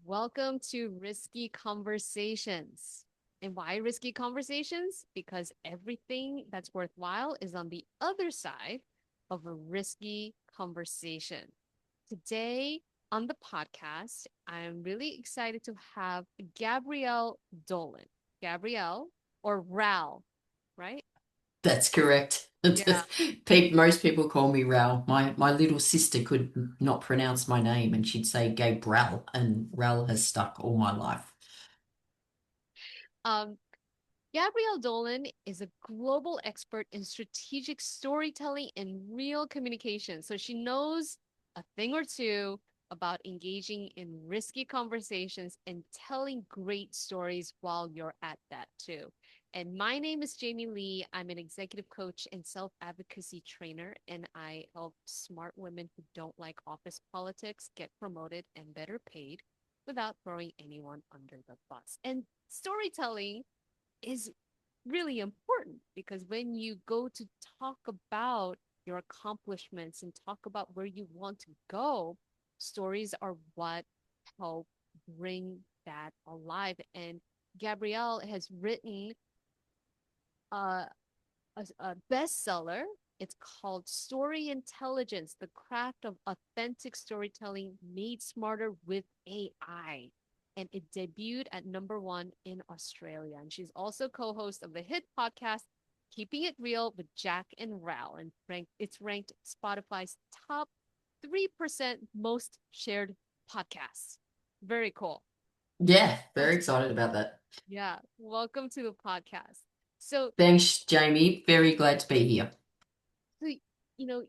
Welcome to Risky Conversations. And why risky conversations? Because everything that's worthwhile is on the other side of a risky conversation. Today on the podcast, I'm really excited to have Gabrielle Dolan. Gabrielle or Ral, right? That's correct. Yeah. Most people call me Ral. My little sister could not pronounce my name and she'd say Gabrielle, and Ral has stuck all my life. Um, Gabrielle Dolan is a global expert in strategic storytelling and real communication. So she knows a thing or two about engaging in risky conversations and telling great stories while you're at that too. And my name is Jamie Lee. I'm an executive coach and self advocacy trainer, and I help smart women who don't like office politics get promoted and better paid without throwing anyone under the bus. And storytelling is really important because when you go to talk about your accomplishments and talk about where you want to go, stories are what help bring that alive. And Gabrielle has written uh, a bestseller. It's called Story Intelligence, the craft of authentic storytelling made smarter with AI. And it debuted at #1 in Australia. And she's also co host of the hit podcast, Keeping It Real with Jack and Ral. And it's ranked Spotify's top 3% most shared podcasts. Very cool. Yeah, very excited about that. Yeah. Welcome to the podcast. So, Thanks, Jamie. Very glad to be here. so you know,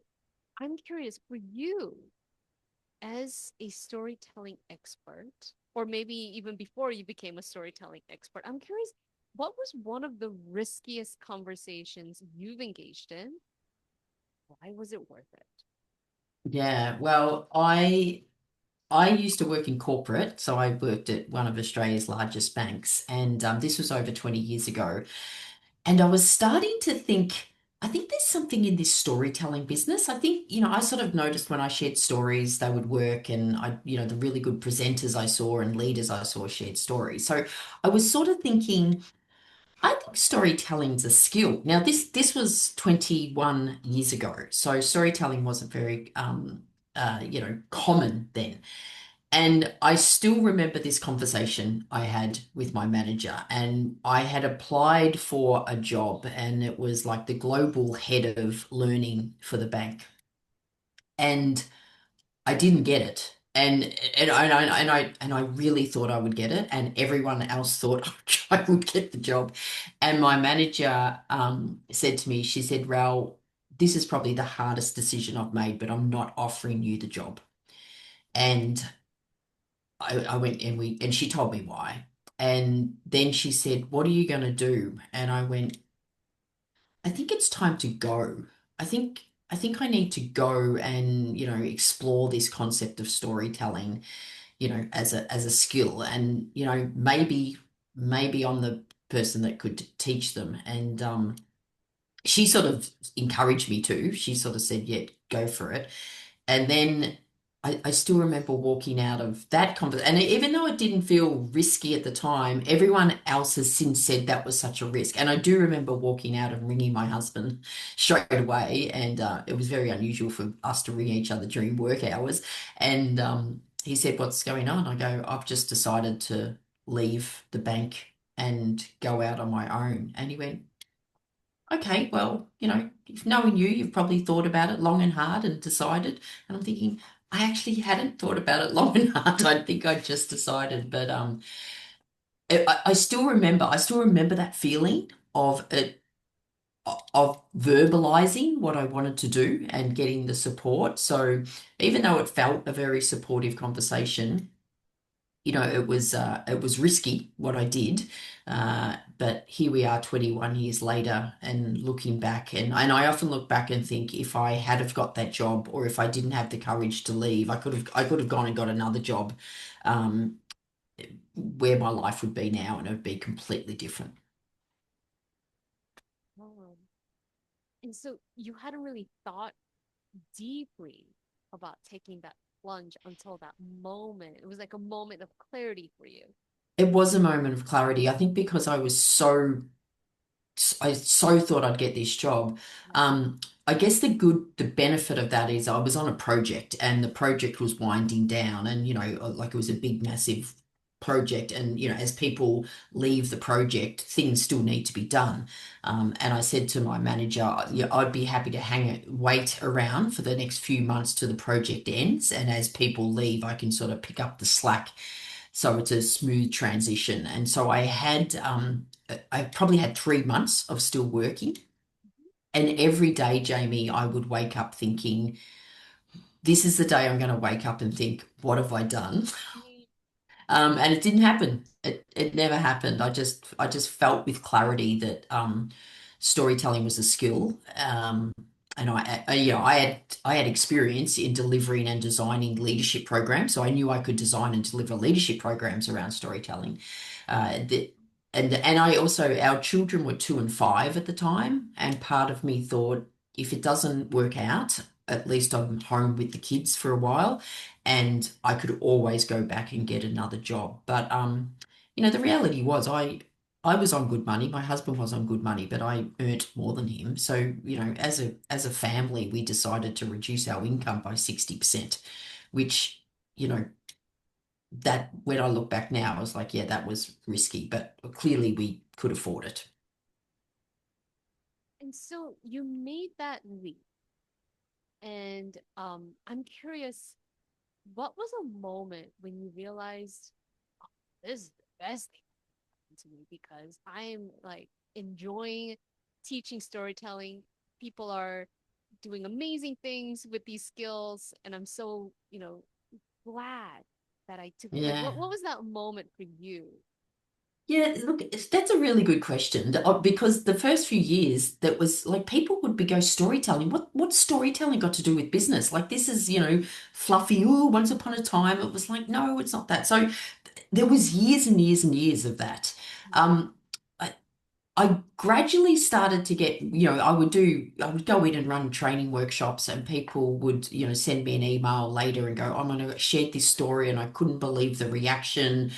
I'm curious for you as a storytelling expert, or maybe even before you became a storytelling expert, I'm curious, what was one of the riskiest conversations you've engaged in? Why was it worth it? Yeah, well, I used to work in corporate, so I worked at one of Australia's largest banks, and this was over 20 years ago. And I was starting to think, I think there's something in this storytelling business. I think, I sort of noticed when I shared stories, they would work, and the really good presenters I saw and leaders I saw shared stories. So I was sort of thinking, I think storytelling's a skill. Now, this was 21 years ago, so storytelling wasn't very common then. And I still remember this conversation I had with my manager, and I had applied for a job, and it was like the global head of learning for the bank. And I didn't get it. And I really thought I would get it, and everyone else thought I would get the job. And my manager said to me, she said, Raoul, this is probably the hardest decision I've made, but I'm not offering you the job. And I went and she told me why. And then she said, what are you going to do? And I went, I think it's time to go. I think I need to go and, explore this concept of storytelling, as a skill. And, maybe I'm the person that could teach them. And she sort of encouraged me to. She sort of said, yeah, go for it. And then I still remember walking out of that conversation. And even though it didn't feel risky at the time, everyone else has since said that was such a risk. And I do remember walking out and ringing my husband straight away. And it was very unusual for us to ring each other during work hours. And he said, what's going on? I go, I've just decided to leave the bank and go out on my own. And he went, okay, well, if knowing you, you've probably thought about it long and hard and decided. And I'm thinking, I actually hadn't thought about it long and hard. I think I just decided, but I still remember that feeling of it, of verbalizing what I wanted to do and getting the support. So even though it felt a very supportive conversation, it was risky what I did, but here we are 21 years later and looking back, and I often look back and think if I had have got that job, or if I didn't have the courage to leave, I could have gone and got another job, um, where my life would be now, and it would be completely different. Oh. And so you hadn't really thought deeply about taking that. plunge until that moment? It was like a moment of clarity for you. It was a moment of clarity. I think because I so thought I'd get this job. Yeah. Um, I guess the benefit of that is I was on a project and the project was winding down and, like it was a big, massive project. And, as people leave the project, things still need to be done. And I said to my manager, yeah, I'd be happy to wait around for the next few months till the project ends. And as people leave, I can sort of pick up the slack so it's a smooth transition. And so I probably had 3 months of still working. And every day, Jamie, I would wake up thinking, this is the day I'm going to wake up and think, what have I done? Mhm. And it didn't happen. It never happened. I just felt with clarity that storytelling was a skill. And I had experience in delivering and designing leadership programs, so I knew I could design and deliver leadership programs around storytelling. That and I also our children were 2 and 5 at the time, and part of me thought if it doesn't work out, at least I'm home with the kids for a while and I could always go back and get another job. But the reality was I was on good money. My husband was on good money, but I earned more than him. So, as a family, we decided to reduce our income by 60%, which, you know, that when I look back now, I was like, yeah, that was risky, but clearly we could afford it. And so you made that leap. And I'm curious, what was a moment when you realized, oh, this is the best thing to me because I'm like enjoying teaching storytelling. People are doing amazing things with these skills, and I'm so, glad that I took it. Like, Yeah. what was that moment for you? Yeah, look, that's a really good question because the first few years that was like people would be go storytelling. What storytelling got to do with business? Like this is, fluffy. Oh, once upon a time, it was like, no, it's not that. So there was years and years and years of that. Um, I gradually started to get, I would go in and run training workshops and people would, send me an email later and go, I'm going to share this story and I couldn't believe the reaction.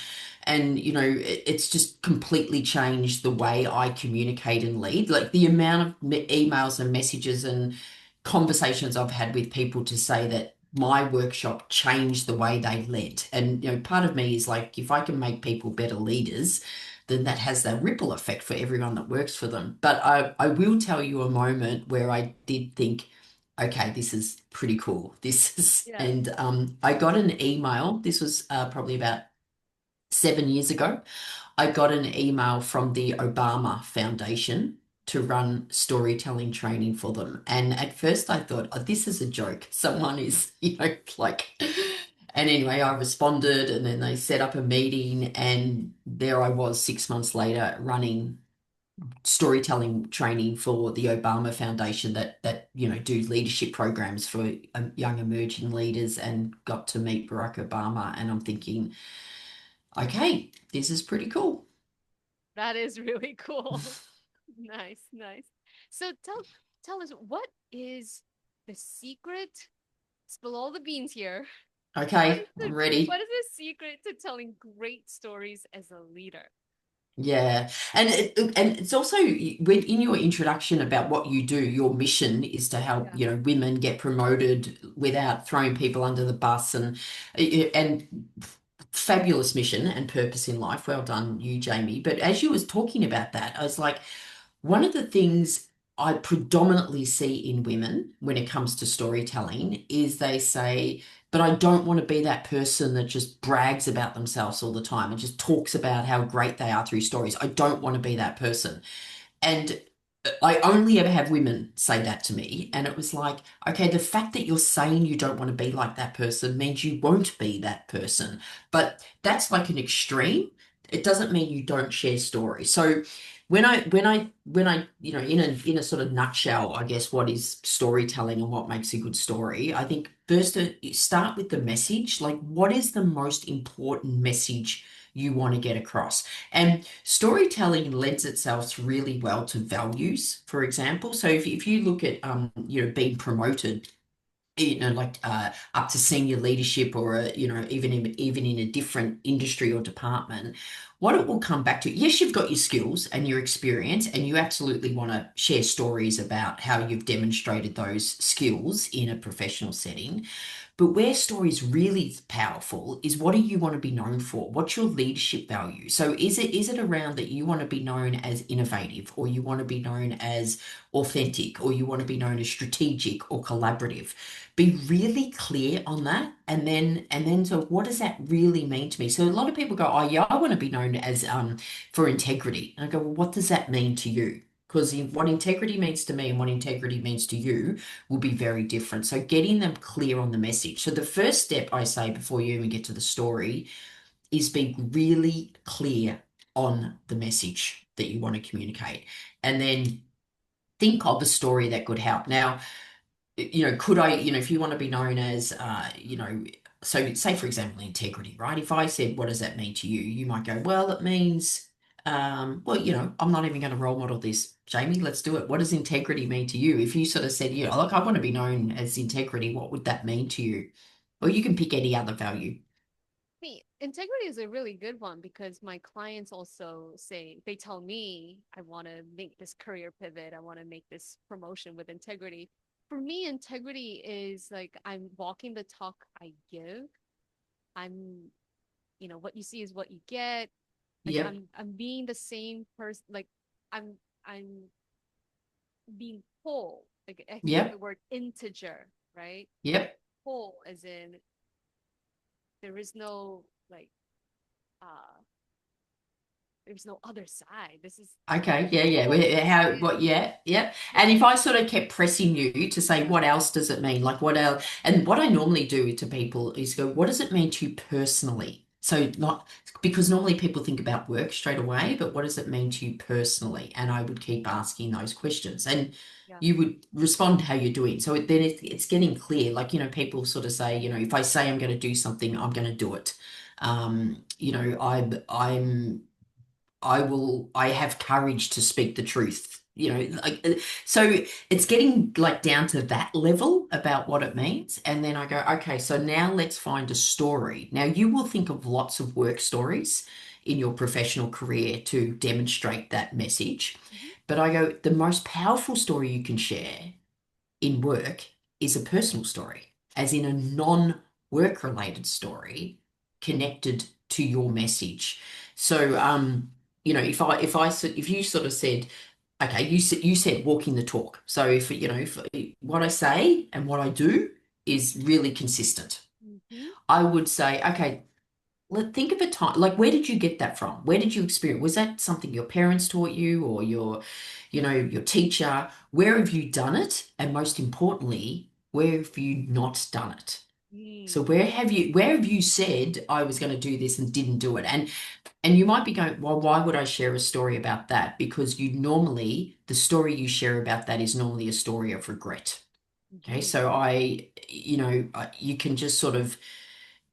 And, it's just completely changed the way I communicate and lead. Like the amount of emails and messages and conversations I've had with people to say that my workshop changed the way they led. And, part of me is like, if I can make people better leaders, then that has that ripple effect for everyone that works for them. But I will tell you a moment where I did think, okay, this is pretty cool. This is, Yeah. and I got an email. This was probably about 7 years ago. I got an email from the Obama Foundation to run storytelling training for them. And at first I thought, oh, this is a joke. Someone is, like, and anyway, I responded and then they set up a meeting and there I was 6 months later running storytelling training for the Obama Foundation that do leadership programs for young emerging leaders and got to meet Barack Obama and I'm thinking, okay, this is pretty cool. That is really cool. Nice, nice. So tell us what is the secret? Spill all the beans here. What Okay, is I'm what ready. is the secret to telling great stories as a leader? Yeah. And it's also when in your introduction about what you do, your mission is to help, Yeah. women get promoted without throwing people under the bus and fabulous mission and purpose in life. Well done, you, Jamie. But as you was talking about that, I was like, one of the things I predominantly see in women when it comes to storytelling is they say, but I don't want to be that person that just brags about themselves all the time and just talks about how great they are through stories. I don't want to be that person. And I only ever have women say that to me. And it was like, okay, the fact that you're saying you don't want to be like that person means you won't be that person. But that's like an extreme. It doesn't mean you don't share stories. So when I, in a sort of nutshell, I guess what is storytelling and what makes a good story, I think first you start with the message. Like, what is the most important message you want to get across? And storytelling lends itself really well to values, for example. So if you look at being promoted, like up to senior leadership or even in a different industry or department, what it will come back to, yes, you've got your skills and your experience, and you absolutely want to share stories about how you've demonstrated those skills in a professional setting. But where stories really powerful is, what do you want to be known for? What's your leadership value? So is it around that you want to be known as innovative, or you want to be known as authentic, or you want to be known as strategic or collaborative? Be really clear on that. And then so what does that really mean to me? So a lot of people go, oh yeah, I want to be known as for integrity. And I go, well, what does that mean to you? Because what integrity means to me and what integrity means to you will be very different. So getting them clear on the message. So the first step I say before you even get to the story is be really clear on the message that you want to communicate. And then think of a story that could help. Now, could I, if you want to be known as, so say for example, integrity, right? If I said, what does that mean to you? You might go, well, it means, well, I'm not even going to role model this. Jamie, let's do it. What does integrity mean to you? If you sort of said, look, I want to be known as integrity, what would that mean to you? Or you can pick any other value. Me, integrity is a really good one because my clients also say, they tell me, I want to make this career pivot, I want to make this promotion with integrity. For me, integrity is like I'm walking the talk I give. I'm, what you see is what you get. Like Yep, I'm being the same person. Like I'm being whole. Like I can use the yep, word integer, right? yep. Whole as in there is no like uh there's no other side. This is Okay, yeah, yeah. whole How, with what, yeah, yeah. And yeah, if I sort of kept pressing you to say, yeah, what else does it mean? Like, what else? And what I normally do to people is go, what does it mean to you personally? So, not because normally people think about work straight away, but what does it mean to you personally? And I would keep asking those questions, and yeah. you would respond how you're doing. So then it's getting clear. Like, people sort of say, if I say I'm going to do something, I'm going to do it. I have courage to speak the truth. So it's getting like down to that level about what it means. And then I go, okay, so now let's find a story. Now you will think of lots of work stories in your professional career to demonstrate that message. Mhm. But I go, the most powerful story you can share in work is a personal story, as in a non-work related story connected to your message. So, if you sort of said, okay, you said walking the talk. So if what I say and what I do is really consistent, Mhm. I would say, okay, think of a time, like where did you get that from? Where did you experience? Was that something your parents taught you, or your teacher? Where have you done it? And most importantly, where have you not done it? So Mm. where have you said I was going to do this and didn't do it? And you might be going, well, why would I share a story about that? Because the story you share about that is normally a story of regret. Okay, Mhm. so you can just sort of,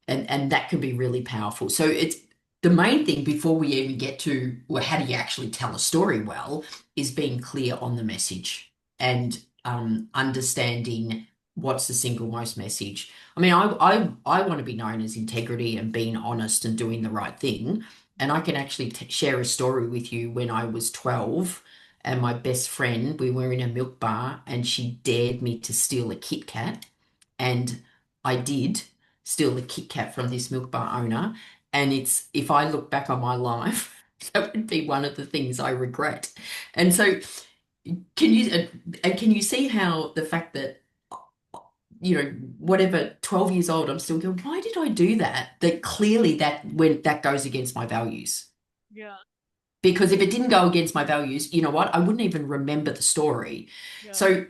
and that can be really powerful. So it's the main thing before we even get to, well, how do you actually tell a story well, is being clear on the message and understanding what's the single most message. I mean, I want to be known as integrity and being honest and doing the right thing. And I can actually share a story with you. When I was 12 and my best friend, we were in a milk bar and she dared me to steal a Kit Kat. And I did steal the Kit Kat from this milk bar owner. And if I look back on my life, that would be one of the things I regret. And so can you see how the fact that, whatever, 12 years old, I'm still going, why did I do that? That clearly that goes against my values. Yeah. Because if it didn't go against my values, you know what? I wouldn't even remember the story. Yeah. So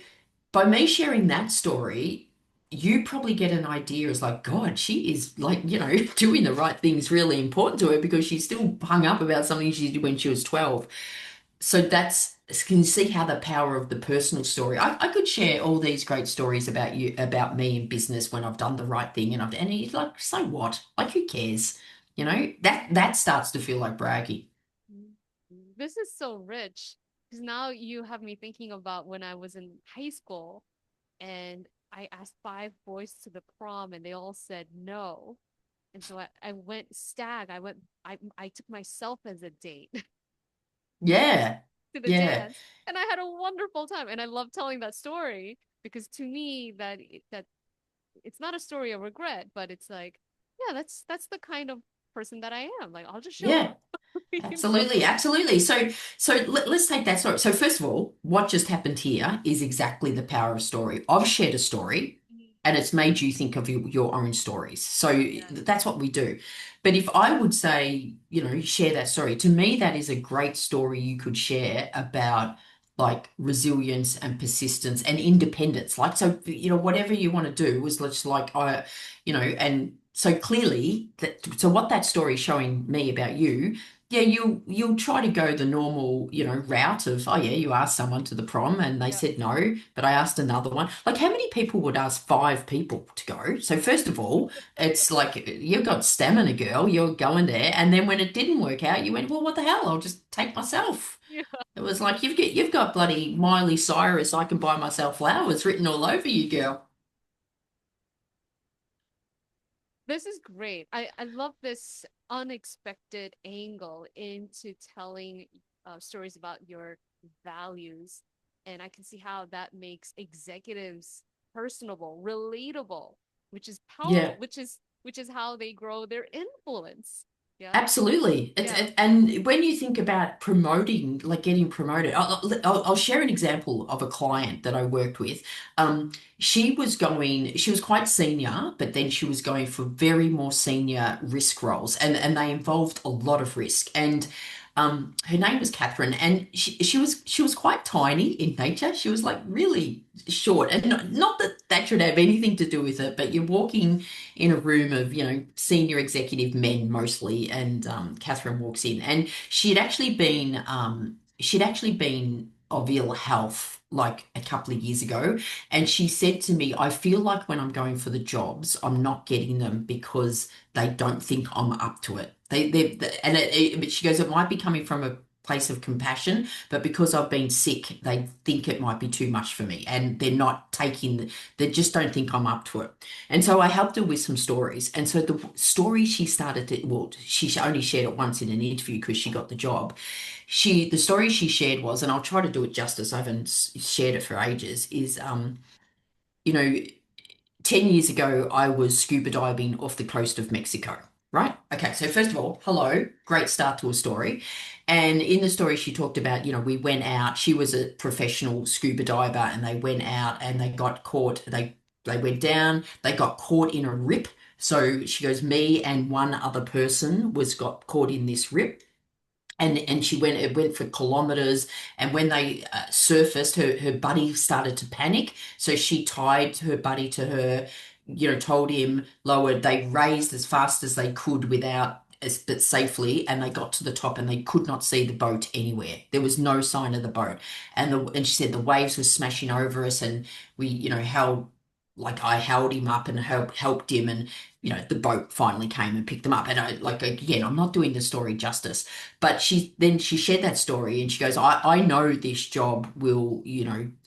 by me sharing that story, you probably get an idea as like, God, she is like, doing the right things really important to her, because she's still hung up about something she did when she was 12. So can you see how the power of the personal story? I could share all these great stories about you, about me in business when I've done the right thing, and he's like, so what? Like, who cares? That starts to feel like bragging. Mhm. This is so rich because now you have me thinking about when I was in high school and I asked five boys to the prom and they all said no. And so I went stag. I took myself as a date Yeah. to the Yeah. dance, and I had a wonderful time. And I love telling that story because to me that it's not a story of regret, but it's like, yeah, that's the kind of person that I am. Like I'll just show Yeah. up. You know? Absolutely, absolutely. So let's take that story. So first of all, what just happened here is exactly the power of story. I've shared a story Mm, and it's made you think of your own stories. So yes. that's what we do. But if I would say, share that story, to me, that is a great story you could share about like resilience and persistence and independence. Like, so, whatever you want to do was let's like, and so clearly so what that story is showing me about you, yeah, you'll try to go the normal, route of, oh yeah, you asked someone to the prom and they Yeah. said no, but I asked another one. Like how many people would ask five people to go? So first of all, it's like you've got stamina, girl. You're going there, and then when it didn't work out, you went, well, what the hell? I'll just take myself. Yeah. It was like you've got bloody Miley Cyrus, I can buy myself flowers written all over you, girl. This is great. I love this unexpected angle into telling stories about your values. And I can see how that makes executives personable, relatable, which is Yeah. powerful, which is how they grow their influence. Yeah. Absolutely. Yeah. And when you think about promoting, like getting promoted, I'll share an example of a client that I worked with. She was quite senior, but then she was going for very more senior risk roles, and they involved a lot of risk. And her name was Catherine, and she was quite tiny in nature. She was like really short, and not that that should have anything to do with it, but you're walking in a room of, senior executive men mostly, and Catherine walks in, and she'd actually been of ill health like a couple of years ago, and she said to me, I feel like when I'm going for the jobs, I'm not getting them because they don't think I'm up to it. But she goes, it might be coming from a place of compassion, but because I've been sick, they think it might be too much for me, and they just don't think I'm up to it. And so I helped her with some stories. And so the story she started to, well, she only shared it once in an interview because she got the job. The story she shared was, and I'll try to do it justice, I haven't shared it for ages, is, you know, 10 years ago, I was scuba diving off the coast of Mexico, right? Okay, so first of all, hello, great start to a story. And in the story, she talked about, we went out, she was a professional scuba diver, and they went out and they got caught. They went down, they got caught in a rip. So she goes, me and one other person got caught in this rip, and it went for kilometers, and when they surfaced, her buddy started to panic, so she tied her buddy to her, told him lowered, they raised as fast as they could but safely, and they got to the top and they could not see the boat anywhere. There was no sign of the boat, and she said the waves were smashing over us, and we, held, like I held him up and helped him, and the boat finally came and picked him up. And I, like, again, I'm not doing the story justice, but she shared that story, and she goes, I know this job will,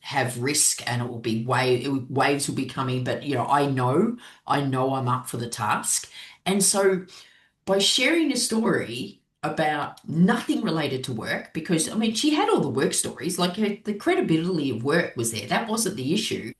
have risk, and it will be waves will be coming, but I know I'm up for the task. And so by sharing a story about nothing related to work, because I mean she had all the work stories, like the credibility of work was there. That wasn't the issue,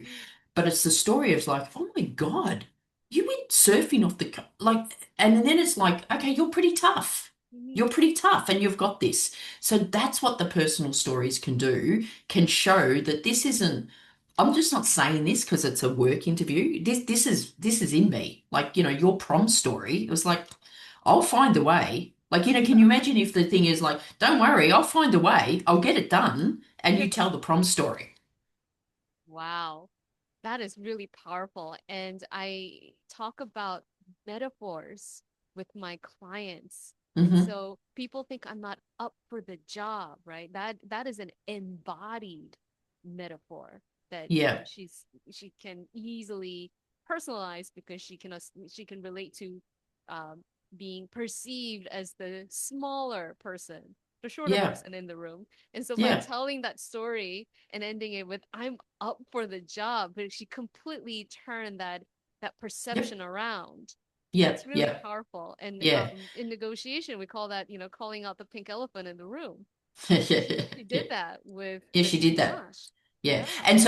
but it's the story of like, oh my God, you went surfing off like, and then it's like, okay, you're pretty tough. Mhm. You're pretty tough and you've got this. So that's what the personal stories can do, can show that this isn't, I'm just not saying this because it's a work interview. This is in me. Like, your prom story, it was like, I'll find a way. Like, can you imagine if the thing is like, don't worry, I'll find a way, I'll get it done, and Yeah. you tell the prom story. Wow. That is really powerful. And I talk about metaphors with my clients. And Hmm. so people think I'm not up for the job, right? That is an embodied metaphor that Yeah. she can easily personalize because she can relate to um, being perceived as the smaller person. the shorter Yeah. person in the room. And so by Yeah. telling that story and ending it with "I'm up for the job," but she completely turned that Yep. perception around. That's Yep. really Yep. powerful. And Yeah. in negotiation, we call that, calling out the pink elephant in the room. Yeah. Yeah. She Yeah. did that Yeah, with she did that. panache. Yeah. Yeah. And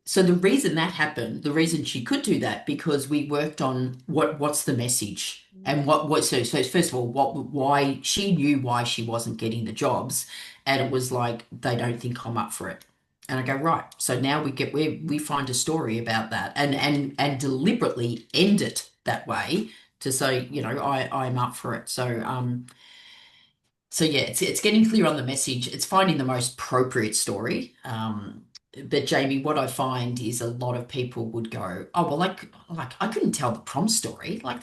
so the reason that happened, the reason she could do that, because we worked on what's the message and Mm, so first of all, why she knew why she wasn't getting the jobs, and it was like they don't think I'm up for it. And I go, right. So now we find a story about that and deliberately end it that way to say, I'm up for it. So yeah, it's getting clear on the message. It's finding the most appropriate story. But Jamie, what I find is a lot of people would go, oh well, like I couldn't tell the prom story. Like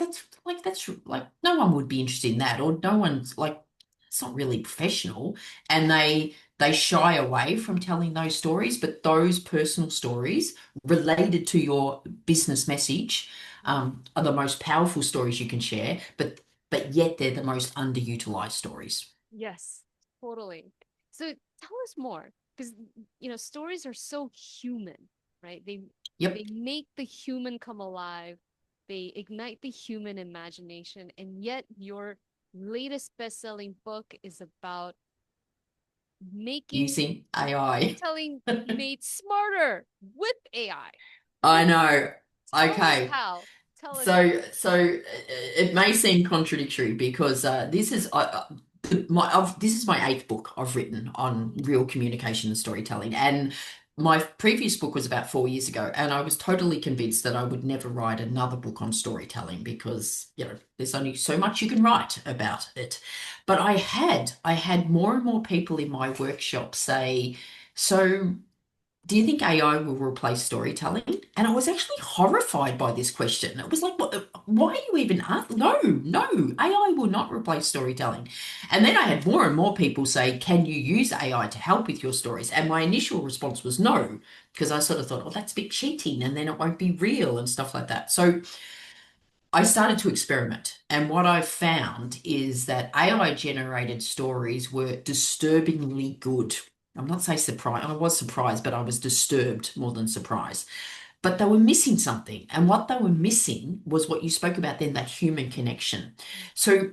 no one would be interested in that, or no one's like it's not really professional, and they shy away from telling those stories. But those personal stories related to your business message mm. are the most powerful stories you can share. But yet they're the most underutilized stories. Yes, totally. So tell us more, because stories are so human, right? They Yep. make the human come alive. They ignite the human imagination, and yet your latest best-selling book is about making Using AI. storytelling made smarter with AI. I What? know. Tell us Okay. how. Tell us how. So it may seem contradictory because this is my eighth book I've written on Mm, real communication and storytelling, and my previous book was about 4 years ago, and I was totally convinced that I would never write another book on storytelling because there's only so much you can write about it. But I had more and more people in my workshop say, so do you think AI will replace storytelling? And I was actually horrified by this question. It was like, what, why are you even asking? No, no, AI will not replace storytelling. And then I had more and more people say, can you use AI to help with your stories? And my initial response was no, because I sort of thought, oh, that's a bit cheating and then it won't be real and stuff like that. So I started to experiment, and what I found is that AI generated stories were disturbingly good. I'm not saying surprised, I was surprised, but I was disturbed more than surprised. But they were missing something, and what they were missing was what you spoke about then, that human connection. mm, So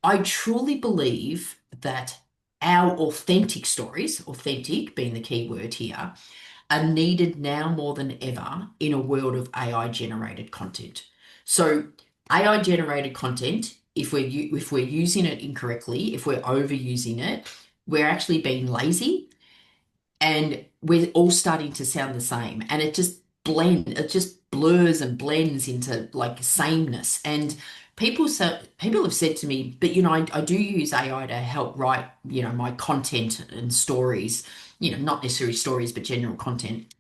I truly believe that our authentic stories, authentic being the key word here, are needed now more than ever in a world of AI generated content. So AI generated content, if we're using it incorrectly, if we're overusing it, we're actually being lazy, and we're all starting to sound the same, and it just blurs and blends into like sameness. And people have said to me, but I do use AI to help write my content and stories, not necessarily stories but general content,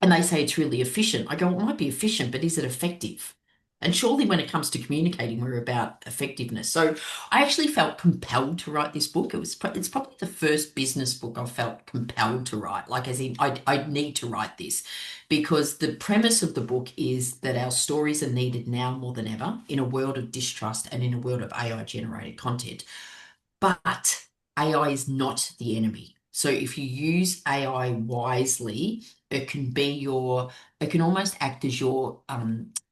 and they say it's really efficient. I go, well, it might be efficient, but is it effective? And surely when it comes to communicating, we're about effectiveness. So I actually felt compelled to write this book. It's probably the first business book I've felt compelled to write, like as in I need to write this, because the premise of the book is that our stories are needed now more than ever in a world of distrust and in a world of AI generated content. But AI is not the enemy. So if you use AI wisely, it can almost act as your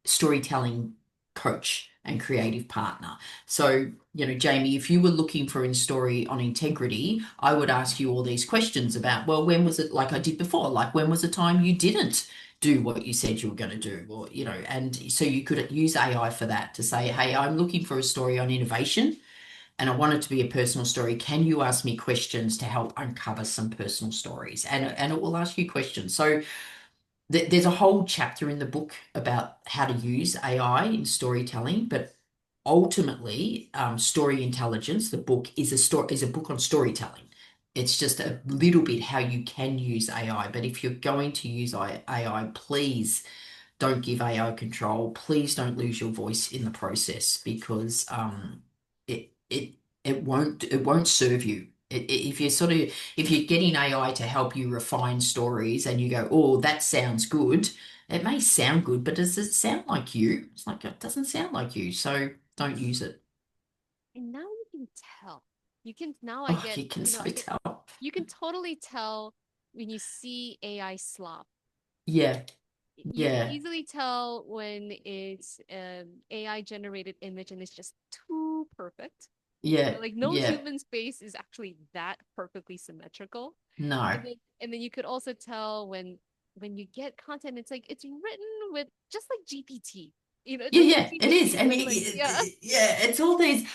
storytelling coach and creative partner. So, Jamie, if you were looking for in story on integrity, I would ask you all these questions about, well, when was it, like I did before, like when was the time you didn't do what you said you were going to do? Or, and so you could use AI for that to say, hey, I'm looking for a story on innovation and I want it to be a personal story. Can you ask me questions to help uncover some personal stories? And it will ask you questions. So there's a whole chapter in the book about how to use AI in storytelling, but ultimately, Story Intelligence, the book is a book on storytelling. It's just a little bit how you can use AI. But if you're going to use AI, please don't give AI control. Please don't lose your voice in the process because it it it won't serve you. If you're if you're getting AI to help you refine stories and you go, oh, that sounds good, it may sound good, but does it sound like you? It's like it doesn't sound like you, so don't use it. And now you can tell. You can now I Oh, get, you can so I get tell. you can totally tell when you see AI slop. Yeah, You can yeah, easily tell when it's AI generated image and it's just too perfect. yeah, Like no yeah. human's face is actually that perfectly symmetrical. No. And then you could also tell when you get content, it's like it's written with just like GPT. Yeah, Just like yeah, it is. GPT, And but like yeah, yeah, it's all these.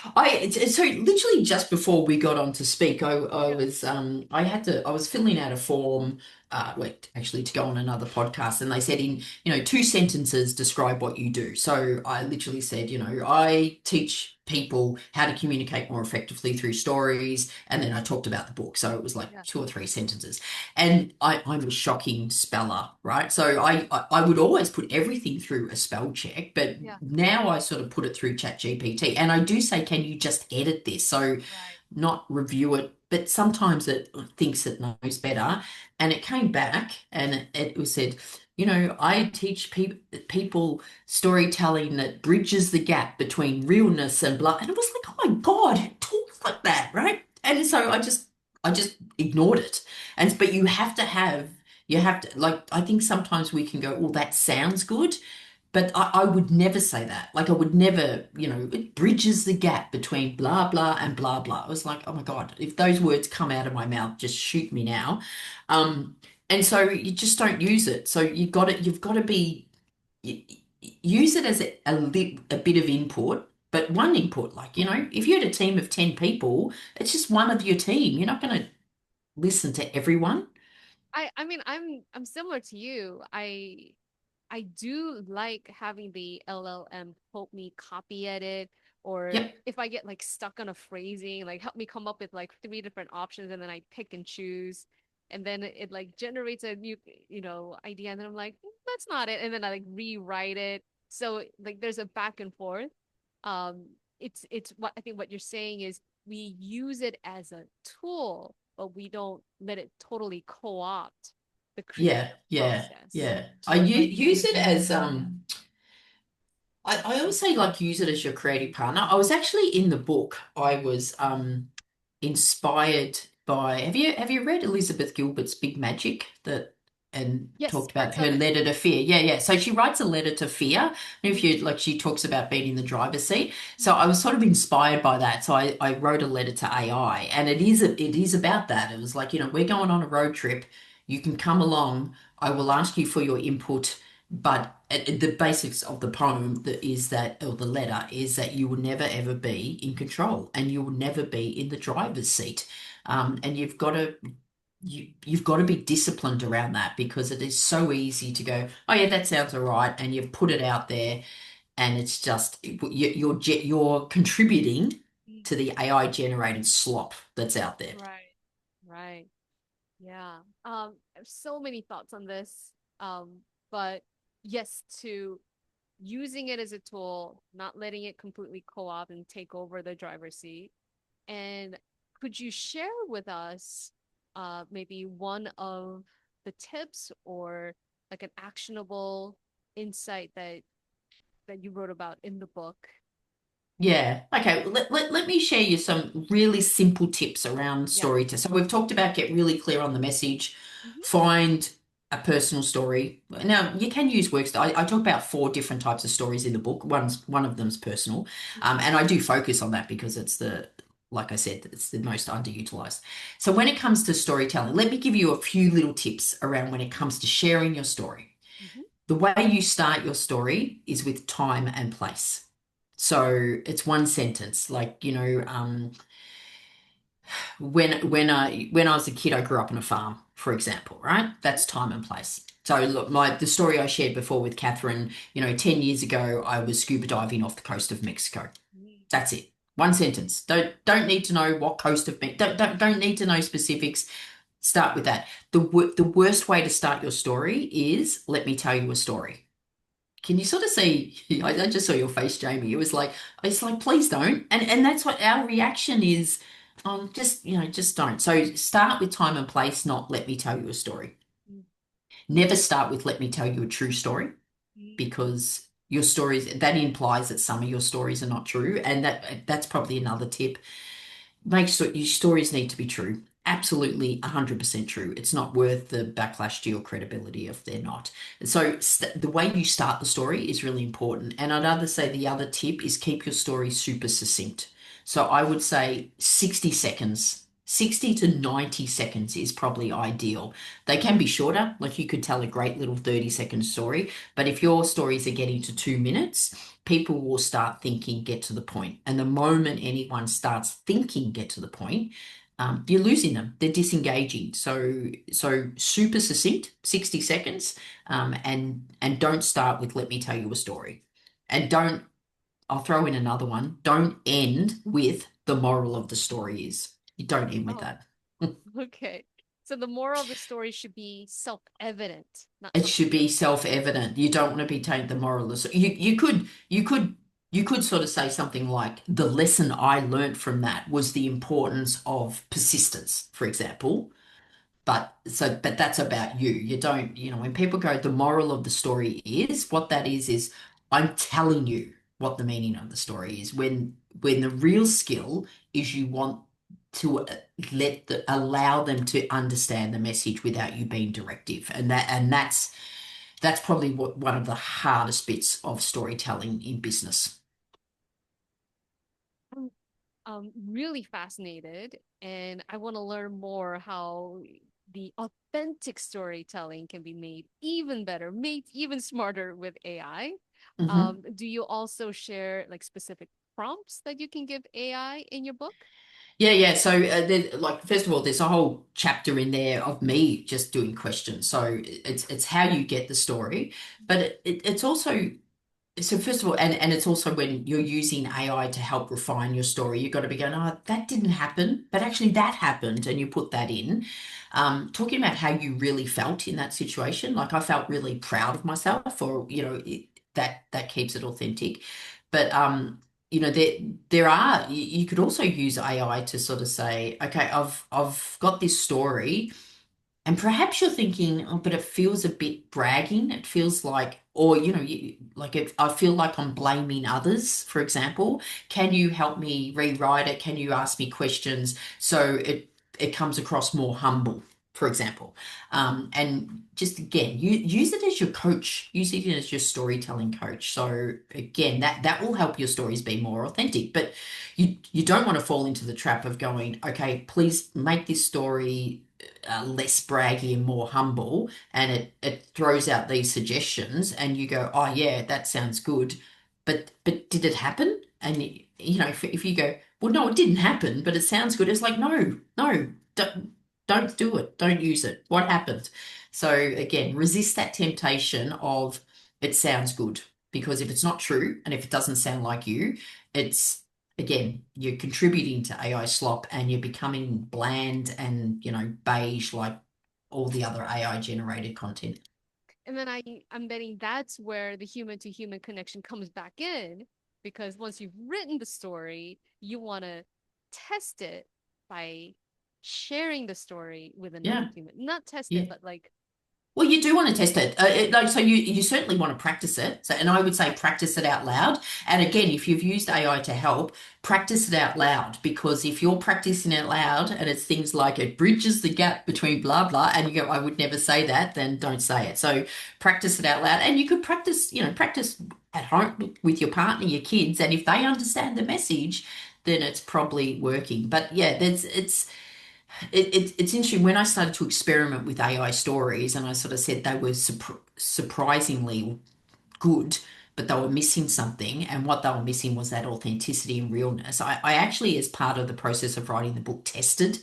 So literally just before we got on to speak, I yeah, was I was filling out a form, wait, actually to go on another podcast, and they said in, two sentences describe what you do. So I literally said, I teach people how to communicate more effectively through stories, and then I talked about the book. So it was like yeah, 2 or 3 sentences. And I'm a shocking speller, right? So I would always put everything through a spell check, but yeah, now I sort of put it through ChatGPT. And I do say, can you just edit this? So right. not review it, but sometimes it thinks it knows better. And it came back and it was said, I teach people storytelling that bridges the gap between realness and blah. And it was like, oh my God, who talks like that, right? And so I just ignored it. And but you have to, like, I think sometimes we can go, oh, that sounds good, but I would never say that. Like I would never, it bridges the gap between blah blah and blah blah. I was like, oh my God, if those words come out of my mouth, just shoot me now. Um, and so you just don't use it. So you've got to be y- use it as a bit of input, but one input, like, if you had a team of 10 people, it's just one of your team. You're not going to listen to everyone. I mean I'm similar to you. I do like having the LLM help me copy edit, or Yep. if I get like stuck on a phrasing, like help me come up with like three different options and then I pick and choose. And then it like generates a new, idea. And then I'm like, that's not it. And then I like rewrite it. So like there's a back and forth. Um, it's what I think what you're saying is we use it as a tool, but we don't let it totally co-opt the Yeah, creative yeah, process. yeah. Use it as I always say, like, use it as your creative partner. I was actually in the book. I was inspired by, have you read Elizabeth Gilbert's Big Magic, that and Yes, talked about parts of her it. letter to fear? Yeah, yeah. So she writes a letter to fear. And if Mhm, you like, she talks about being in the driver's seat. So mhm, I was sort of inspired by that. So I wrote a letter to AI, and it is about that. It was like, we're going on a road trip. You can come along. I will ask you for your input, but the basics of the poem that is that, or the letter is that you will never ever be in control, and you will never be in the driver's seat. And you've got to be disciplined around that, because it is so easy to go, oh yeah, that sounds all right, and you've put it out there, and it's just you're contributing mhm. to the AI generated slop that's out there. Right, right. Yeah. I have so many thoughts on this. But yes, to using it as a tool, not letting it completely co-opt and take over the driver's seat. And could you share with us maybe one of the tips or like an actionable insight that you wrote about in the book? Yeah. Okay. Let me share you some really simple tips around Yeah. storytelling. So we've talked about get really clear on the message, Hmm. find a personal story. Now you can use works. I talk about 4 different types of stories in the book. One of them's personal, Hmm. and I do focus on that because like I said, it's the most underutilized. So when it comes to storytelling, let me give you a few little tips around when it comes to sharing your story. Hmm. The way you start your story is with time and place. So it's one sentence, like, when I was a kid, I grew up on a farm, for example, right? That's time and place. So look, the story I shared before with Catherine, 10 years ago, I was scuba diving off the coast of Mexico. That's it. One sentence. Don't need to know what coast of Mexico. Don't need to know specifics. Start with that. The worst way to start your story is, let me tell you a story. Can you sort of see? I just saw your face, Jamie. It was like, it's like, please don't. And that's what our reaction is. Just don't. So start with time and place, not let me tell you a story. Never start with let me tell you a true story, because your stories, that implies that some of your stories are not true. And that's probably another tip. make sure your stories need to be true. Absolutely 100% true. It's not worth the backlash to your credibility if they're not. So the way you start the story is really important. And I'd rather say the other tip is keep your story super succinct. So I would say 60 seconds. 60 to 90 seconds is probably ideal. They can be shorter, like you could tell a great little 30-second story, but if your stories are getting to 2 minutes, people will start thinking, get to the point. And the moment anyone starts thinking, get to the point, you're losing them. They're disengaging. So super succinct, 60 seconds, and don't start with let me tell you a story. And don't, I'll throw in another one. Don't end with the moral of the story is. You don't end with Oh, that. okay. So the moral of the story should be self-evident, not It something should be new. self-evident. You don't want to be taking the moral. You could sort of say something like the lesson I learned from that was the importance of persistence, for example. But that's about you. You don't, when people go, the moral of the story is, what that is I'm telling you what the meaning of the story is. When the real skill is you want to allow them to understand the message without you being directive. And that's probably one of the hardest bits of storytelling in business. Really fascinated, and I want to learn more how the authentic storytelling can be made even better, made even smarter with AI. Mhm. Do you also share like specific prompts that you can give AI in your book? Yeah, yeah. So, like, first of all, there's a whole chapter in there of me just doing questions. So it's how you get the story, but it's also, so first of all, and it's also when you're using AI to help refine your story, you've got to be going, oh, that didn't happen, but actually that happened, and you put that in. Talking about how you really felt in that situation, like I felt really proud of myself, or that keeps it authentic. But there are you could also use AI to sort of say, okay, I've got this story. And perhaps you're thinking, oh, but it feels a bit bragging. It feels like, or like if I feel like I'm blaming others, for example. Can you help me rewrite it? Can you ask me questions so it comes across more humble, for example? And just again, you use it as your coach. Use it as your storytelling coach. So again, that will help your stories be more authentic. But you don't want to fall into the trap of going, okay, please make this story less braggy and more humble, and it throws out these suggestions, and you go, oh yeah, that sounds good, but did it happen? And if you go, well, no, it didn't happen, but it sounds good, it's like, no, no, don't do it, don't use it. What happened? So again, resist that temptation of it sounds good, because if it's not true and if it doesn't sound like you, it's again, you're contributing to AI slop, and you're becoming bland and, beige like all the other AI generated content. And then I'm betting that's where the human to human connection comes back in, because once you've written the story, you want to test it by sharing the story with another Yeah. human. Not test it, Yeah. but like, Well, you do want to test it. Like, so you certainly want to practice it. So, and I would say right. practice it out loud. And again, if you've used AI to help, practice it out loud, because if you're practicing it loud and it's things like it bridges the gap between blah blah, and you go, I would never say that, then don't say it. So practice it out loud, and you could practice at home with your partner, your kids, and if they understand the message, then it's probably working. But yeah, it's interesting when I started to experiment with AI stories, and I sort of said they were surprisingly good, but they were missing something. And what they were missing was that authenticity and realness. I actually, as part of the process of writing the book, tested.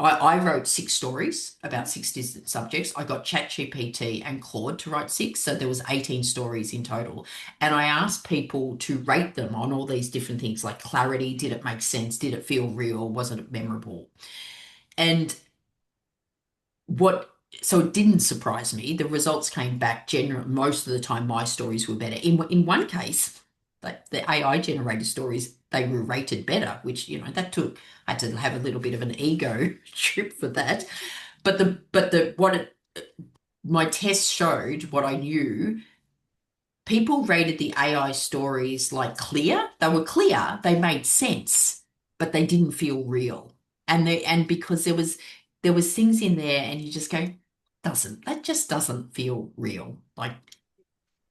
I wrote 6 stories about Mhm. 6 different subjects. I got ChatGPT and Claude to write 6, so there was 18 stories in total. And I asked people to rate them on all these different things like clarity, did it make sense, did it feel real, was it memorable? And what so it didn't surprise me. The results came back most of the time my stories were better. In one case, like the AI generated stories, they were rated better, which that took I had to have a little bit of an ego trip for that. But the what it my test showed what I knew. People rated the AI stories like clear. They were clear. They made sense. but they didn't feel real. And because there was things in there and you just go, that just doesn't feel real. Like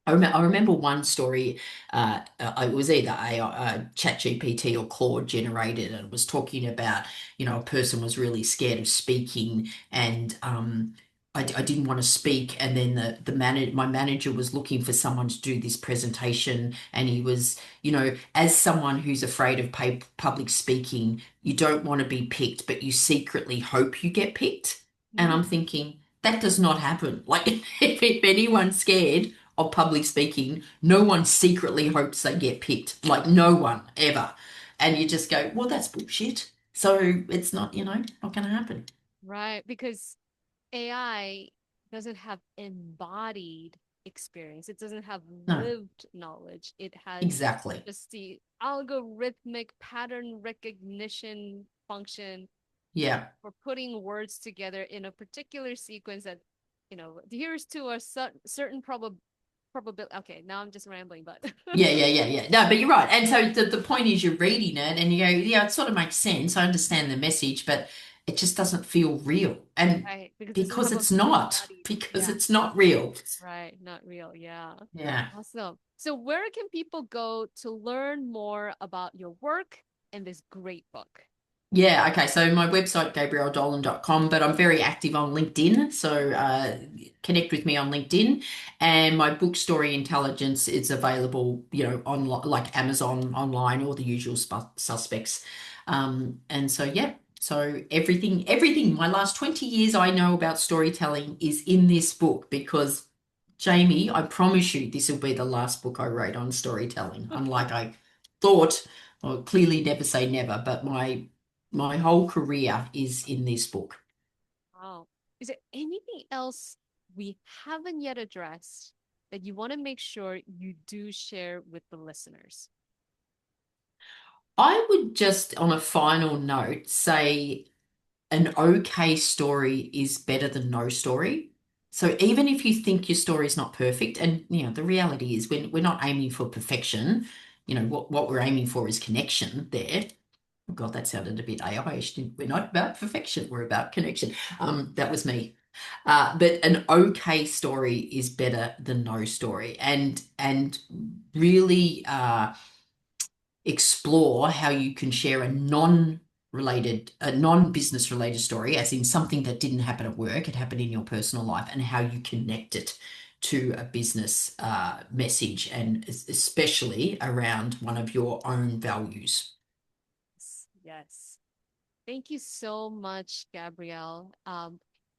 I remember one story, it was either a ChatGPT or Claude generated, and it was talking about, a person was really scared of speaking, and I didn't want to speak, and then my manager was looking for someone to do this presentation, and he was, as someone who's afraid of public speaking, you don't want to be picked, but you secretly hope you get picked. And I'm Mm, thinking, that does not happen. Like, if anyone's scared of public speaking, no one secretly hopes they get picked. Like, no one ever. And you just go, well, that's bullshit. So it's not, not going to happen. right, because AI doesn't have embodied experience. It doesn't have No, lived knowledge. It has exactly. just the algorithmic pattern recognition function Yeah. for putting words together in a particular sequence that, adheres to a certain probability. Okay, now I'm just rambling, but Yeah, yeah, yeah, yeah. No, but you're right. And so the point is you're reading it and you go, yeah, it sort of makes sense. I understand the message, but it just doesn't feel real. And right, because it doesn't because have a it's not, embodied. because Yeah, it's not real. right, not real. Yeah. Yeah. Awesome. So where can people go to learn more about your work and this great book? Yeah, okay. So my website, gabrielledolan.com, but I'm very active on LinkedIn. So connect with me on LinkedIn. And my book, Story Intelligence, is available, on like Amazon online, all the usual suspects. And so, yeah. So everything, my last 20 years I know about storytelling is in this book because Jamie, I promise you this will be the last book I wrote on storytelling. Unlike I thought, well, clearly never say never, but my whole career is in this book. Wow. Is there anything else we haven't yet addressed that you want to make sure you do share with the listeners? I would just, on a final note, say an okay story is better than no story. So even if you think your story is not perfect, and the reality is we're not aiming for perfection, what we're aiming for is connection there. Oh God, that sounded a bit AI-ish. We're not about perfection, we're about connection. That was me. But an okay story is better than no story, and really explore how you can share a non-business related story, as in something that didn't happen at work, it happened in your personal life, and how you connect it to a business message, and especially around one of your own values. Yes. Thank you so much, Gabrielle.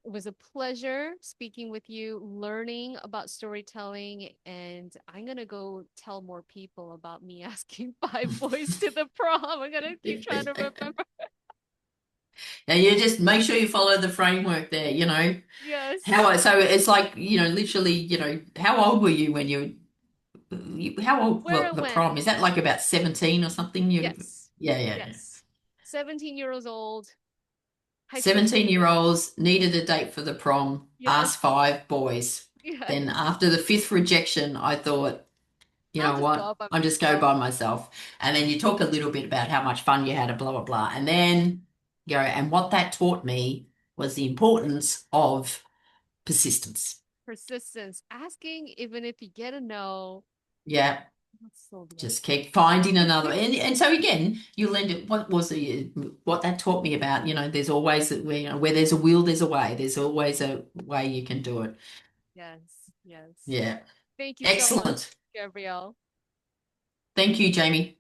It was a pleasure speaking with you, learning about storytelling, and I'm gonna go tell more people about me asking five boys to the prom. I'm gonna keep trying to remember. Now you just make sure you follow the framework there, Yes. So it's like, literally, how old were you when how old, Where well, and the when? prom, is that like about 17 or something? Yes. Yeah, yeah, yeah. Yes. 17 years old, high school 17-year student. olds needed a date for the prom, Yes. asked five boys. Yes. Then after the fifth rejection, I thought, you I'll know just what? go by I'll just go myself. by myself. And then you talk a little bit about how much fun you had and blah, blah, blah. And then and what that taught me was the importance of persistence. Persistence. Asking even if you get a no. Yeah. That's so Just lovely. keep finding another. And so again, you learned it. What that taught me about, there's always where there's a will, there's a way. There's always a way you can do it. Yes. Yes. Yeah. Thank you so much, Excellent. Gabrielle. Thank you, Jamie.